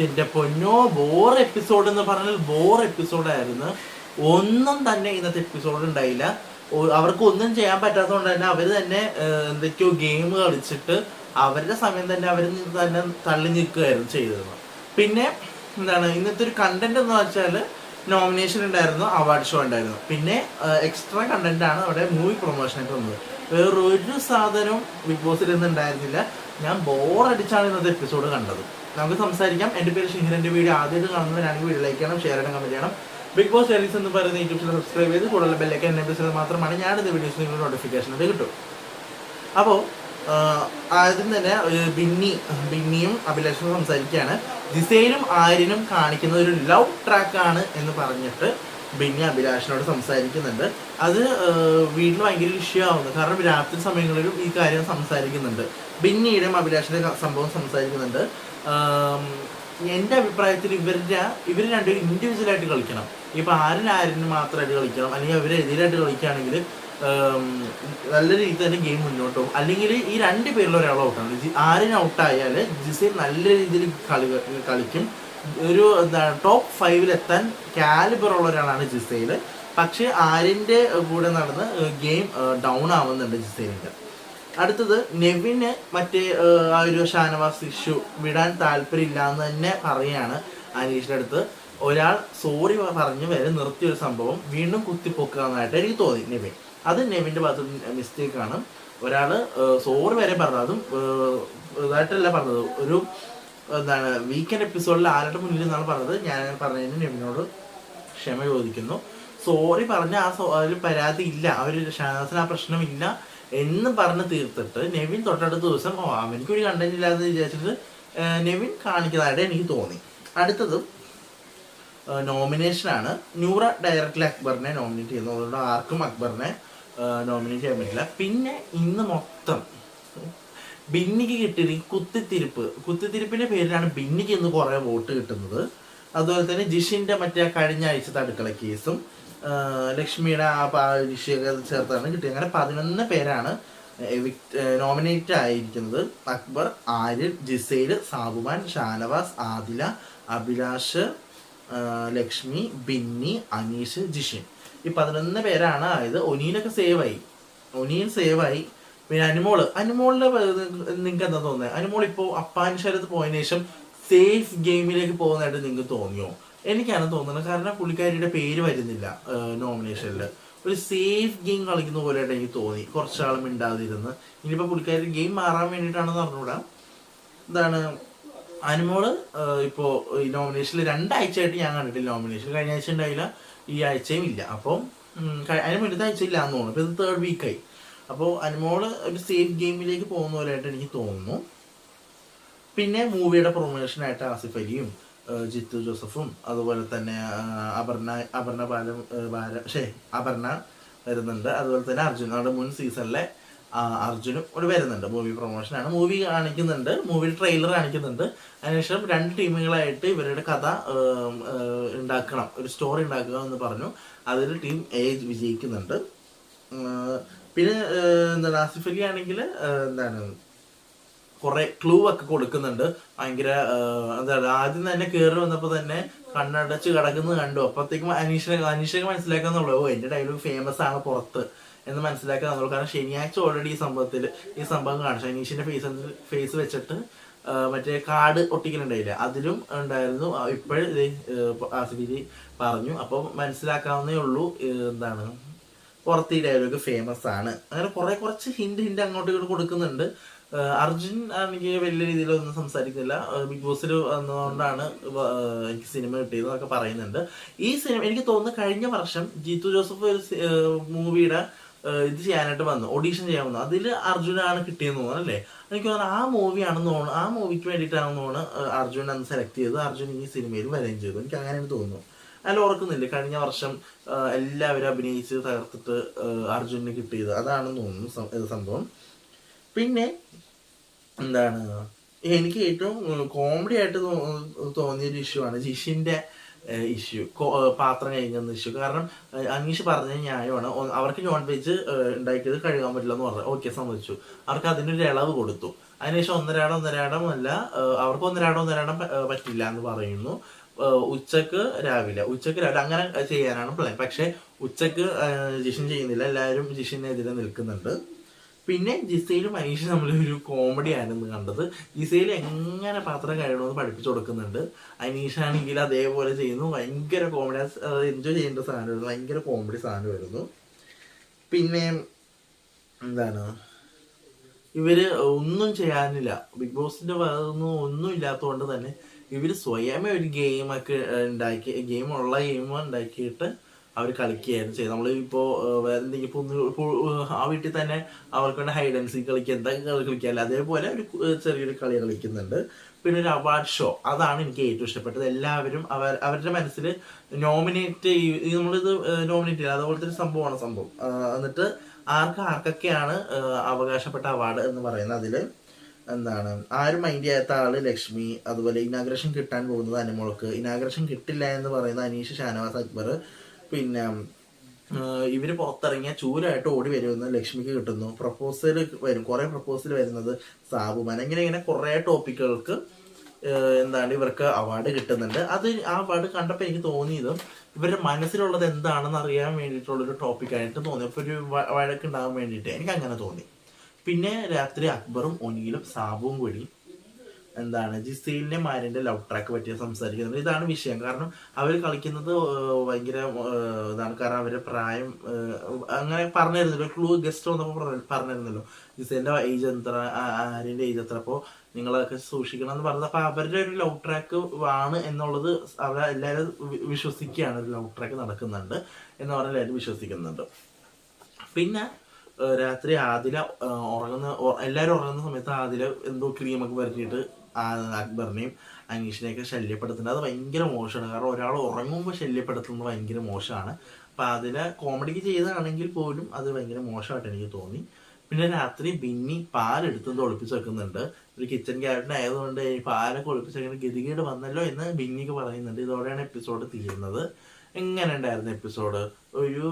എന്റെ പൊന്നോ, bore episode എന്ന് പറഞ്ഞാൽ ബോർ എപ്പിസോഡായിരുന്നു. ഒന്നും തന്നെ ഇന്നത്തെ എപ്പിസോഡ് ഉണ്ടായില്ല. അവർക്ക് ഒന്നും ചെയ്യാൻ പറ്റാത്തതുകൊണ്ട് തന്നെ അവർ തന്നെ എന്തൊക്കെയോ ഗെയിം കളിച്ചിട്ട് അവരുടെ സമയം തന്നെ അവർ തന്നെ തള്ളി നിൽക്കുകയായിരുന്നു ചെയ്തത്. പിന്നെ എന്താണ് ഇന്നത്തെ ഒരു കണ്ടന്റ് എന്ന് വെച്ചാൽ നോമിനേഷൻ ഉണ്ടായിരുന്നു, അവാർഡ് ഷോ ഉണ്ടായിരുന്നു, പിന്നെ എക്സ്ട്രാ കണ്ടന്റ് ആണ് അവിടെ മൂവി പ്രൊമോഷനായിട്ട് വന്നത്. വേറൊരു സാധനവും ബിഗ് ബോസിൽ നിന്ന് ഉണ്ടായിരുന്നില്ല. ഞാൻ ബോറടിച്ചാണ് ഇന്നത്തെ എപ്പിസോഡ് കണ്ടത്. നമുക്ക് സംസാരിക്കാം. എൻ്റെ പേര് ഷിഹിർ. എൻ്റെ വീഡിയോ ആദ്യമായിട്ട് കാണുന്നവരാണെങ്കിൽ വീഡിയോ ലൈക്ക് ചെയ്യണം, ഷെയർ ചെയ്യണം, കമന്റ് ചെയ്യണം. ബിഗ് ബോസ് സീരീസ് എന്ന് പറയുന്ന യൂട്യൂബ് ചാനൽ സബ്സ്ക്രൈബ് ചെയ്ത് കൂടുതൽ ബെല്ലൈക്കൻ എനേബിൾ ചെയ്താൽ മാത്രമാണ് ഞാനിത് വീഡിയോസ് നിങ്ങൾക്ക് നോട്ടിഫിക്കേഷൻ ആയിട്ട് കിട്ടും. അപ്പോൾ ആദ്യം തന്നെ ബിന്നിയും അഭിലാഷും സംസാരിക്കുകയാണ്. ജിസയിലും ആര്യനും കാണിക്കുന്ന ഒരു ലവ് ട്രാക്കാണ് എന്ന് പറഞ്ഞിട്ട് ബിന്നി അഭിലാഷിനോട് സംസാരിക്കുന്നുണ്ട്. അത് വീട്ടിൽ ഭയങ്കര ഇഷ്യൂ ആവുന്നു. കാരണം രാത്രി സമയങ്ങളിലും ഈ കാര്യം സംസാരിക്കുന്നുണ്ട്. ബിന്നിയുടെയും അഭിലാഷിന്റെ സംഭവം സംസാരിക്കുന്നുണ്ട്. എൻ്റെ അഭിപ്രായത്തിൽ ഇവർ രണ്ടുപേരും ഇൻഡിവിജ്വലായിട്ട് കളിക്കണം. ഇപ്പം ആര്യന് മാത്രമായിട്ട് കളിക്കണം, അല്ലെങ്കിൽ അവരെതിരായിട്ട് കളിക്കുകയാണെങ്കിൽ നല്ല രീതിയിൽ തന്നെ ഗെയിം മുന്നോട്ട് പോകും. അല്ലെങ്കിൽ ഈ രണ്ട് പേരിൽ ഒരാൾ ഔട്ടാണ്. ആര്യൻ ഔട്ടായാൽ ജിസൈൽ നല്ല രീതിയിൽ കളിക്കും. ഒരു ടോപ്പ് 5 എത്താൻ കാലിബർ ഉള്ള ഒരാളാണ് ജിസൈൽ. പക്ഷേ ആര്യൻ്റെ കൂടെ നടന്ന് ഗെയിം ഡൗൺ ആവുന്നുണ്ട് ജിസൈലിൻ്റെ. അടുത്തത് നെവിന് മറ്റേ ആ ഒരു ഷാനവാസ് ഇഷ്യൂ വിടാൻ താല്പര്യമില്ല എന്ന് തന്നെ പറയാണ് അനീഷിൻ്റെ അടുത്ത്. ഒരാൾ സോറി പറഞ്ഞ് വരെ നിർത്തിയൊരു സംഭവം വീണ്ടും കുത്തിപ്പൊക്കാന്നായിട്ട് എനിക്ക് തോന്നി നെവിൻ. അത് നെവിൻ്റെ ഭാഗത്ത് മിസ്റ്റേക്കാണ്. ഒരാൾ സോറി വരെ പറഞ്ഞത്, അതും ഇതായിട്ടല്ല പറഞ്ഞത്, ഒരു വീക്കെൻഡ് എപ്പിസോഡിൽ ആരുടെ മുന്നിൽ നിന്നാണ് പറഞ്ഞത്. ഞാൻ പറഞ്ഞതിന് നെവിനോട് ക്ഷമ ചോദിക്കുന്നു. സോറി പറഞ്ഞ അതിൽ പരാതി ഇല്ല, ഷാനവാസിന് ആ പ്രശ്നമില്ല എന്ന് പറഞ്ഞ് തീർത്തിട്ട് നെവിൻ തൊട്ടടുത്ത ദിവസം അവനക്കൊരു കണ്ടന്റ് ഇല്ലാതെ വിചാരിച്ചിട്ട് നെവിൻ കാണിക്കുന്നതായിട്ട് എനിക്ക് തോന്നി. അടുത്തതും നോമിനേഷനാണ്. നൂറ ഡയറക്റ്റ്ലി അക്ബറിനെ നോമിനേറ്റ് ചെയ്യുന്നു. അതുകൊണ്ട് ആർക്കും അക്ബറിനെ നോമിനേറ്റ് ചെയ്യാൻ പറ്റില്ല. പിന്നെ ഇന്ന് മൊത്തം ബിന്നിക്ക് കിട്ടിയത് കുത്തിത്തിരിപ്പിന്റെ പേരിലാണ് ബിന്നിക്ക് ഇന്ന് കുറേ വോട്ട് കിട്ടുന്നത്. അതുപോലെ തന്നെ ജിഷിന്റെ മറ്റേ കഴിഞ്ഞ ആഴ്ചത്തെ അടുക്കള കേസും ലക്ഷ്മിയുടെ ആ വിഷയൊക്കെ ചേർത്താണ് കിട്ടിയത്. അങ്ങനെ 11 പേരാണ് നോമിനേറ്റ് ആയിരിക്കുന്നത്. അക്ബർ, ആര്യൻ, ജിസൈൽ, സാബുമാൻ, ഷാനവാസ്, ആദില, അഭിലാഷ്, ലക്ഷ്മി, ബിന്നി, അനീഷ്, ജിഷിൻ. ഈ 11 പേരാണ് ആയത്. ഒനീലൊക്കെ സേവായി. പിന്നെ അനുമോളിന്റെ നിങ്ങൾക്ക് എന്താ തോന്നുന്നത്? അനുമോൾ ഇപ്പോൾ അപ്പാൻശരത്ത് പോയതിനു ശേഷം സേഫ് ഗെയിമിലേക്ക് പോകുന്നതായിട്ട് നിങ്ങൾക്ക് തോന്നിയോ? എനിക്കാണ് തോന്നുന്നത്. കാരണം പുള്ളിക്കാരിയുടെ പേര് വരുന്നില്ല നോമിനേഷനിൽ. ഒരു സേഫ് ഗെയിം കളിക്കുന്ന പോലെയായിട്ട് എനിക്ക് തോന്നി. കുറച്ചാളും മിണ്ടാതിരുന്ന്. ഇനിയിപ്പോൾ പുള്ളിക്കാരി ഗെയിം മാറാൻ വേണ്ടിയിട്ടാണെന്ന് പറഞ്ഞുകൂടാ. അനുമോള് ഇപ്പോൾ ഈ നോമിനേഷനിൽ 2 ആഴ്ചയായിട്ട് ഞാൻ കണ്ടിട്ടില്ല. നോമിനേഷൻ കഴിഞ്ഞ ആഴ്ച ഉണ്ടായില്ല, ഈ ആഴ്ചയും ഇല്ല. അപ്പം അതിന് മുന്നത്തെ ആഴ്ച ഇല്ല എന്ന് തോന്നുന്നു. ഇപ്പം ഇത് 3rd വീക്കായി. അപ്പോൾ അനുമോള് ഒരു സേഫ് ഗെയിമിലേക്ക് പോകുന്ന പോലെയായിട്ട് എനിക്ക് തോന്നുന്നു. പിന്നെ മൂവിയുടെ പ്രൊമോഷനായിട്ട് ആസിഫ് അലിയും ജിത്തു ജോസഫും അതുപോലെ തന്നെ അപർണ വരുന്നുണ്ട്. അതുപോലെ തന്നെ അർജുൻ, അവിടെ മുൻ സീസണിലെ അർജുനും ഇവിടെ വരുന്നുണ്ട്. മൂവി പ്രൊമോഷനാണ്. മൂവി കാണിക്കുന്നുണ്ട്, മൂവി ട്രെയിലർ കാണിക്കുന്നുണ്ട്. അതിനുശേഷം 2 ടീമുകളായിട്ട് ഇവരുടെ കഥ ഉണ്ടാക്കണം, ഒരു സ്റ്റോറി ഉണ്ടാക്കുക എന്ന് പറഞ്ഞു. അതിൽ ടീം എ വിജയിക്കുന്നുണ്ട്. പിന്നെ ആസിഫ് അലി ആണെങ്കിൽ കുറെ ക്ലൂ ഒക്കെ കൊടുക്കുന്നുണ്ട്. ഭയങ്കര ആദ്യം തന്നെ കയറി വന്നപ്പോൾ തന്നെ കണ്ണടച്ച് കിടക്കുന്നത് കണ്ടു. അപ്പോഴത്തേക്കും അനീഷൊക്കെ മനസ്സിലാക്കാന്നുള്ളൂ, എൻ്റെ ഡയലോഗ് ഫേമസ് ആണ് പുറത്ത് എന്ന് മനസ്സിലാക്കാന്നുള്ളൂ. കാരണം ശനിയാഴ്ച ഓൾറെഡി ഈ സംഭവം കാണിച്ചു. അനീഷിന്റെ ഫേസ് വെച്ചിട്ട് മറ്റേ കാർഡ് ഒട്ടിക്കലുണ്ടായില്ല, അതിലും ഉണ്ടായിരുന്നു. ഇപ്പോഴും ആസിഫ് അലി പറഞ്ഞു. അപ്പോൾ മനസ്സിലാക്കാവുന്നേ ഉള്ളൂ പുറത്ത് ഈ ഡയലോഗ് ഫേമസ് ആണ്. അങ്ങനെ കുറച്ച് ഹിന്റ് അങ്ങോട്ടും ഇങ്ങോട്ട് കൊടുക്കുന്നുണ്ട്. അർജുൻ എനിക്ക് വലിയ രീതിയിലൊന്നും സംസാരിക്കുന്നില്ല. ബിഗ് ബോസിൽ വന്നതുകൊണ്ടാണ് എനിക്ക് സിനിമ കിട്ടിയത് എന്നൊക്കെ പറയുന്നുണ്ട്. ഈ സിനിമ എനിക്ക് തോന്നുന്നു കഴിഞ്ഞ വർഷം ജിത്തു ജോസഫ് ഒരു മൂവിയുടെ ഇത് ചെയ്യാനായിട്ട് വന്നു, ഓഡീഷൻ ചെയ്യാൻ വന്നു. അതിൽ അർജുനാണ് കിട്ടിയെന്ന് തോന്നുന്നു അല്ലേ? എനിക്ക് തോന്നുന്നു ആ മൂവിയാണെന്ന് തോന്നുന്നു. ആ മൂവിക്ക് വേണ്ടിയിട്ടാണെന്ന് തോന്നുന്നു അർജുൻ അന്ന് സെലക്ട് ചെയ്ത് അർജുൻ ഈ സിനിമയിൽ വരികയും ചെയ്തു. എനിക്ക് അങ്ങനെയാണ് തോന്നുന്നു. അതിൽ ഓർക്കുന്നില്ല, കഴിഞ്ഞ വർഷം എല്ലാവരും അഭിനയിച്ച് തകർത്തിട്ട് അർജുന് കിട്ടിയത് അതാണെന്ന് തോന്നുന്നു സംഭവം. പിന്നെ എനിക്ക് ഏറ്റവും കോമഡി ആയിട്ട് തോന്നിയൊരു ഇഷ്യൂ ആണ് ജിഷിന്റെ ഇഷ്യൂ, പാത്രം കഴിഞ്ഞെന്ന ഇഷ്യൂ. കാരണം അനീഷ് പറഞ്ഞ ന്യായമാണ്. അവർക്ക് നോൺ വെജ് ഉണ്ടാക്കിയത് കഴുകാൻ പറ്റില്ല എന്ന് പറഞ്ഞു. ഓക്കെ, സമ്മതിച്ചു. അവർക്ക് അതിനൊരു ഇളവ് കൊടുത്തു. അതിനുശേഷം ഒന്നരാടം അല്ല, അവർക്ക് ഒന്നരാടം പറ്റില്ല എന്ന് പറയുന്നു. ഉച്ചക്ക് രാവിലെ അങ്ങനെ ചെയ്യാനാണ് പ്ലാൻ. പക്ഷെ ഉച്ചക്ക് ജിഷിൻ ചെയ്യുന്നില്ല, എല്ലാവരും ജിഷിനെതിരെ നിൽക്കുന്നുണ്ട്. പിന്നെ ജിസയിലും അനീഷും തമ്മിലൊരു കോമഡി ആയിരുന്നു കണ്ടത്. ജിസയിൽ എങ്ങനെ പാത്രം കഴുകണമെന്ന് പഠിപ്പിച്ചു കൊടുക്കുന്നുണ്ട്, അനീഷാണെങ്കിൽ അതേപോലെ ചെയ്യുന്നു. ഭയങ്കര കോമഡി, എൻജോയ് ചെയ്യേണ്ട സാധനമായിരുന്നു, ഭയങ്കര കോമഡി സാധനമായിരുന്നു. പിന്നെ എന്താണ്, ഇവര് ഒന്നും ചെയ്യാനില്ല, ബിഗ് ബോസിന്റെ ഭാഗത്തൊന്നും ഒന്നും ഇല്ലാത്തതുകൊണ്ട് തന്നെ ഇവര് സ്വയമേ ഒരു ഗെയിമൊക്കെ ഉണ്ടാക്കി, ഗെയിം ഉണ്ടാക്കിയിട്ട് അവർ കളിക്കുകയായിരുന്നു ചെയ്തത്. നമ്മളിപ്പോൾ വേറെ എന്തെങ്കിലും ഇപ്പോൾ ആ വീട്ടിൽ തന്നെ അവർക്ക് വേണ്ടി ഹൈഡ് ആൻഡ് സീക്ക് കളിക്കുക, എന്താ കളിക്കാമല്ലോ, അതേപോലെ ഒരു ചെറിയൊരു കളി കളിക്കുന്നുണ്ട്. പിന്നെ ഒരു അവാർഡ് ഷോ, അതാണ് എനിക്ക് ഏറ്റവും ഇഷ്ടപ്പെട്ടത്. എല്ലാവരും അവരുടെ മനസ്സിൽ നോമിനേറ്റ് നമ്മളിത് നോമിനേറ്റ് ചെയ്യുക, അതുപോലത്തെ ഒരു സംഭവം. എന്നിട്ട് ആർക്കൊക്കെയാണ് അവകാശപ്പെട്ട അവാർഡ് എന്ന് പറയുന്നത്. അതിൽ എന്താണ്, ആരും മൈൻഡ് ചെയ്യാത്ത ആള് ലക്ഷ്മി, അതുപോലെ ഇനാഗ്രേഷൻ കിട്ടാൻ പോകുന്നത് അനുമോൾക്ക്, ഇനാഗ്രേഷൻ കിട്ടില്ല എന്ന് പറയുന്ന അനീഷ്, ഷാനവാസ്, അക്ബർ. പിന്നെ ഇവര് പുറത്തിറങ്ങിയ ചൂരായിട്ട് ഓടി വരുമെന്ന് ലക്ഷ്മിക്ക് കിട്ടുന്നു. പ്രപ്പോസൽ വരും, കുറെ പ്രപ്പോസൽ വരുന്നത് സാബുമാൻ. ഇങ്ങനെ കുറെ ടോപ്പിക്കുകൾക്ക് എന്താണ് ഇവർക്ക് അവാർഡ് കിട്ടുന്നുണ്ട്. അത് ആ അവാർഡ് കണ്ടപ്പോൾ എനിക്ക് തോന്നിയത് ഇവരുടെ മനസ്സിലുള്ളത് എന്താണെന്ന് അറിയാൻ വേണ്ടിയിട്ടുള്ളൊരു ടോപ്പിക്കായിട്ട് തോന്നി. അപ്പോൾ ഒരു വഴക്കുണ്ടാകാൻ വേണ്ടിയിട്ട് എനിക്ക് അങ്ങനെ തോന്നി. പിന്നെ രാത്രി അക്ബറും ഒനിയിലും സാബുവും കൂടി എന്താണ് ജിസയിലിന്റെ മാരിന്റെ ലവ് ട്രാക്ക് പറ്റി സംസാരിക്കുന്നത്. ഇതാണ് വിഷയം. കാരണം അവർ കളിക്കുന്നത് ഭയങ്കര ഇതാണ്. കാരണം അവരുടെ പ്രായം അങ്ങനെ പറഞ്ഞിരുന്നല്ലോ, ക്ലൂ ഗസ്റ്റ് വന്നപ്പോൾ പറഞ്ഞിരുന്നല്ലോ ജിസയിലിന്റെ ഏജ് എത്ര, ആര്യന്റെ ഏജ് എത്ര, അപ്പോൾ നിങ്ങളൊക്കെ സൂക്ഷിക്കണം എന്ന് പറഞ്ഞത്. അപ്പൊ അവരുടെ ഒരു ലവ് ട്രാക്ക് ആണ് എന്നുള്ളത് അവരെല്ലാവരും വിശ്വസിക്കുകയാണ്. ഒരു ലവ് ട്രാക്ക് നടക്കുന്നുണ്ട് എന്ന് പറഞ്ഞാൽ എല്ലാവരും വിശ്വസിക്കുന്നുണ്ട്. പിന്നെ രാത്രി ആദില എല്ലാവരും ഉറങ്ങുന്ന സമയത്ത് ആദില എന്തോ ക്രീമൊക്കെ പരത്തിയിട്ട് അക്ബറിനെയും അനീഷിനെയൊക്കെ ശല്യപ്പെടുത്തുന്നത്. അത് ഭയങ്കര മോശമാണ്. കാരണം ഒരാൾ ഉറങ്ങുമ്പോൾ ശല്യപ്പെടുത്തുന്നത് ഭയങ്കര മോശമാണ്. അപ്പം അതിനെ കോമഡിക്ക് ചെയ്തതാണെങ്കിൽ പോലും അത് ഭയങ്കര മോശമായിട്ട് എനിക്ക് തോന്നി. പിന്നെ രാത്രി ബിന്നി പാലെടുത്തത് ഒളിപ്പിച്ച് വെക്കുന്നുണ്ട്. ഒരു കിച്ചൺ ക്യാബിൻ ആയതുകൊണ്ട് പാലൊക്കെ ഒളിപ്പിച്ച് വെക്കുന്ന ഗതികേട് വന്നല്ലോ എന്ന് ബിന്നിക്ക് പറയുന്നുണ്ട്. ഇതോടെയാണ് എപ്പിസോഡ് തീരുന്നത്. എങ്ങനെ ഉണ്ടായിരുന്നു എപ്പിസോഡ്? ഒരു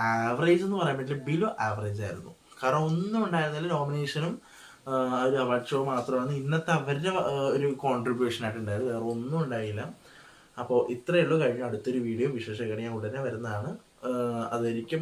ആവറേജ് എന്ന് പറയാൻ പറ്റില്ല, ബിലോ ആവറേജ് ആയിരുന്നു. കാരണം ഒന്നും ഉണ്ടായിരുന്നില്ല. നോമിനേഷനും ഒരു അവാർഡ് ഷോ മാത്രമാണ് ഇന്നത്തെ അവരുടെ ഒരു കോൺട്രിബ്യൂഷൻ ആയിട്ട് ഉണ്ടായത്. വേറെ ഒന്നും ഉണ്ടായില്ല. അപ്പോൾ ഇത്രയേ ഉള്ളൂ. കഴിഞ്ഞ അടുത്തൊരു വീഡിയോ വിശേഷകരണ ഞാൻ ഉടനെ വരുന്നതാണ്. അതായിരിക്കും.